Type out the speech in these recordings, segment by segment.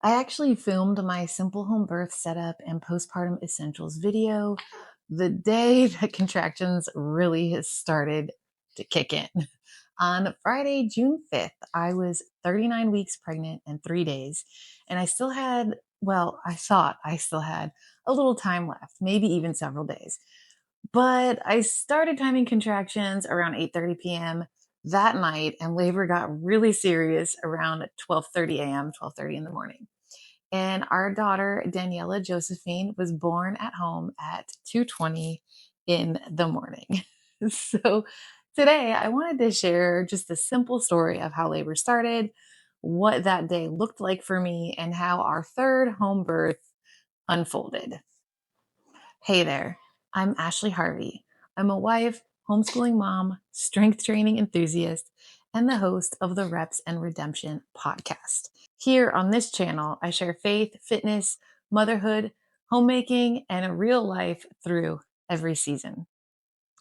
I actually filmed my simple home birth setup and postpartum essentials video the day that contractions really started to kick in. On Friday, June 5th, I was 39 weeks pregnant and 3 days, and I still had, well, I thought I still had a little time left, maybe even several days. But I started timing contractions around 8:30 p.m. that night, and labor got really serious around 12:30 a.m., 12:30 in the morning. And our daughter, Daniella Josephine, was born at home at 2:20 in the morning. So today I wanted to share just a simple story of how labor started, what that day looked like for me, and how our third home birth unfolded. Hey there, I'm Ashley Harvey. I'm a wife, homeschooling mom, strength training enthusiast, and the host of the Reps and Redemption podcast. Here on this channel, I share faith, fitness, motherhood, homemaking, and real life through every season.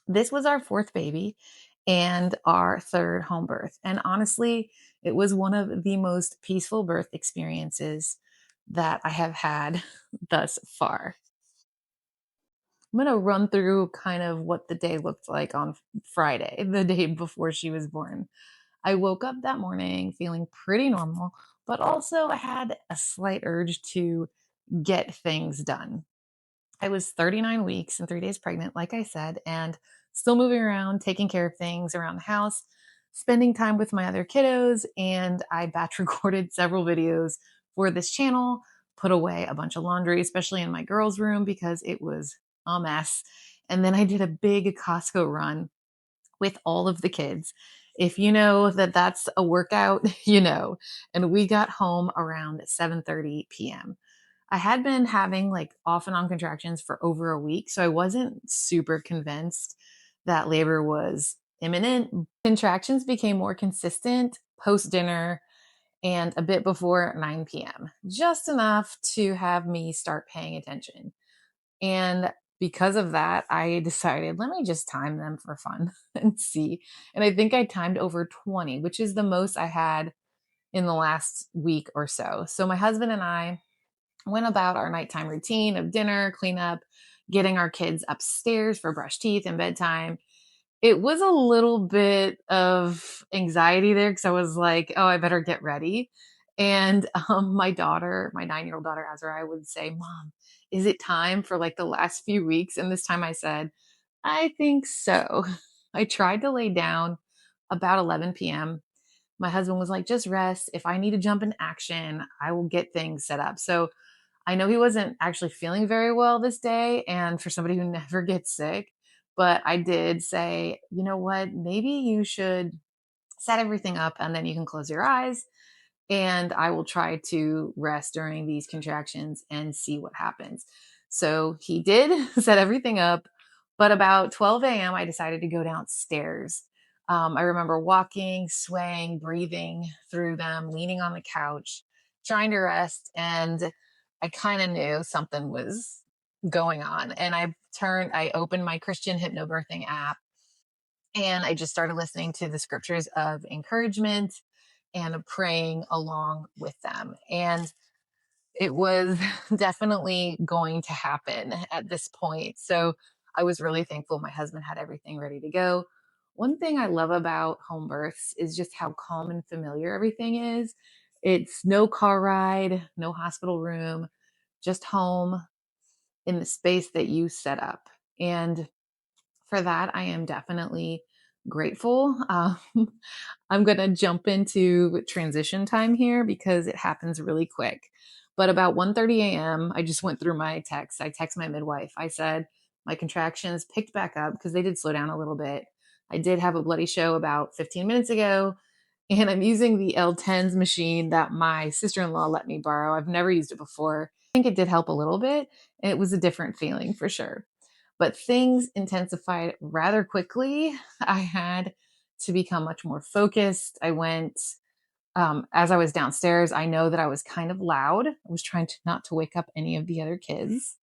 This was our fourth baby and our third home birth. And honestly, it was one of the most peaceful birth experiences that I have had thus far. I'm going to run through kind of what the day looked like on Friday, the day before she was born. I woke up that morning feeling pretty normal, but also I had a slight urge to get things done. I was 39 weeks and 3 days pregnant, like I said, and still moving around, taking care of things around the house, spending time with my other kiddos, and I batch recorded several videos for this channel, put away a bunch of laundry, especially in my girls' room because it was a mess. And then I did a big Costco run with all of the kids. If you know that that's a workout, you know. And we got home around 7:30 p.m. I had been having like off and on contractions for over a week, so I wasn't super convinced that labor was imminent. Contractions became more consistent post dinner and a bit before 9 p.m., just enough to have me start paying attention. And because of that, I decided, let me just time them for fun and see. And I think I timed over 20, which is the most I had in the last week or so. So my husband and I went about our nighttime routine of dinner, cleanup, getting our kids upstairs for brush teeth and bedtime. It was a little bit of anxiety there because I was like, oh, I better get ready. And my daughter, my 9-year-old daughter, Azariah, would say, Mom, is it time for like the last few weeks? And this time I said, I think so. I tried to lay down about 11 p.m. My husband was like, just rest. If I need to jump in action, I will get things set up. So I know he wasn't actually feeling very well this day, and for somebody who never gets sick, but I did say, you know what, maybe you should set everything up and then you can close your eyes and I will try to rest during these contractions and see what happens. So he did set everything up, but about 12 a.m., I decided to go downstairs. I remember walking, swaying, breathing through them, leaning on the couch, trying to rest. And I kind of knew something was going on. And I opened my Christian hypnobirthing app and I just started listening to the scriptures of encouragement and praying along with them. And it was definitely going to happen at this point. So I was really thankful my husband had everything ready to go. One thing I love about home births is just how calm and familiar everything is. It's no car ride, no hospital room, just home in the space that you set up. And for that, I am definitely grateful. I'm going to jump into transition time here because it happens really quick. But about 1:30 a.m., I just went through my text. I text my midwife. I said my contractions picked back up because they did slow down a little bit. I did have a bloody show about 15 minutes ago, and I'm using the L10s machine that my sister-in-law let me borrow. I've never used it before. I think it did help a little bit, and it was a different feeling for sure. But things intensified rather quickly. I had to become much more focused. As I was downstairs, I know that I was kind of loud. I was trying to not to wake up any of the other kids.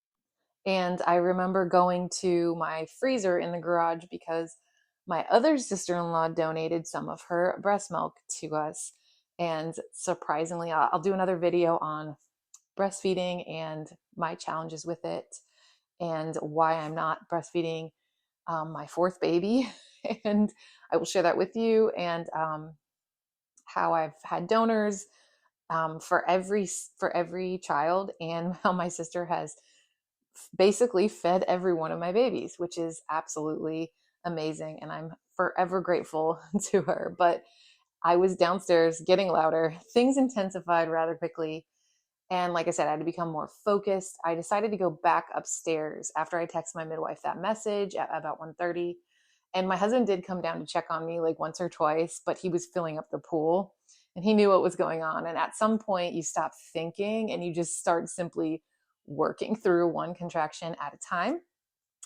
And I remember going to my freezer in the garage because my other sister-in-law donated some of her breast milk to us. And surprisingly, I'll do another video on breastfeeding and my challenges with it, and why I'm not breastfeeding my fourth baby. And I will share that with you, and how I've had donors for every child, and how my sister has basically fed every one of my babies, which is absolutely amazing. And I'm forever grateful to her. But I was downstairs getting louder. Things intensified rather quickly. And like I said, I had to become more focused. I decided to go back upstairs after I texted my midwife that message at about 1:30. And my husband did come down to check on me like once or twice, but he was filling up the pool and he knew what was going on. And at some point, you stop thinking and you just start simply working through one contraction at a time.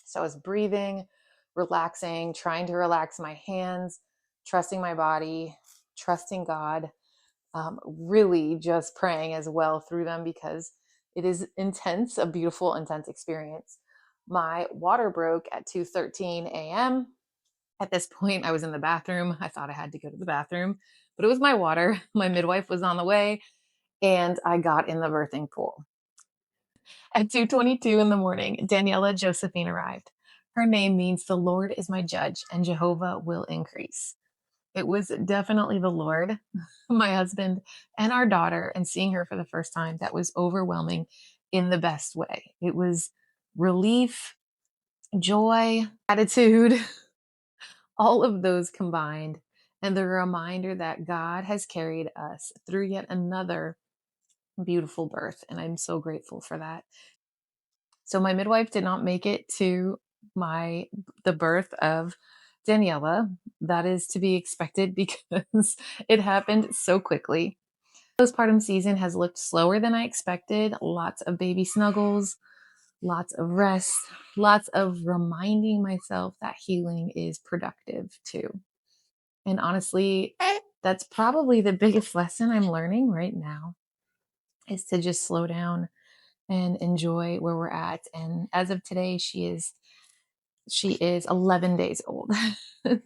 So I was breathing, relaxing, trying to relax my hands, trusting my body, trusting God, really just praying as well through them, because it is intense, a beautiful, intense experience. My water broke at 2:13 a.m. At this point, I was in the bathroom. I thought I had to go to the bathroom, but it was my water. My midwife was on the way, and I got in the birthing pool. At 2:22 in the morning, Daniella Josephine arrived. Her name means the Lord is my judge and Jehovah will increase. It was definitely the Lord, my husband, and our daughter, and seeing her for the first time, that was overwhelming in the best way. It was relief, joy, gratitude, all of those combined, and the reminder that God has carried us through yet another beautiful birth. And I'm so grateful for that. So my midwife did not make it to the birth of Daniella. That is to be expected because it happened so quickly. Postpartum season has looked slower than I expected. Lots of baby snuggles, lots of rest, lots of reminding myself that healing is productive too. And honestly, that's probably the biggest lesson I'm learning right now, is to just slow down and enjoy where we're at. And as of today, she is 11 days old.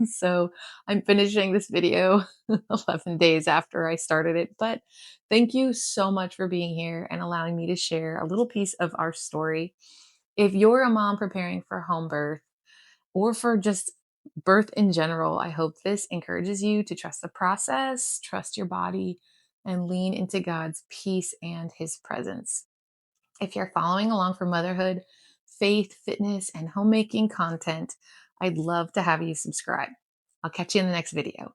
So I'm finishing this video 11 days after I started it. But thank you so much for being here and allowing me to share a little piece of our story. If you're a mom preparing for home birth or for just birth in general, I hope this encourages you to trust the process, trust your body, and lean into God's peace and his presence. If you're following along for motherhood, faith, fitness, and homemaking content, I'd love to have you subscribe. I'll catch you in the next video.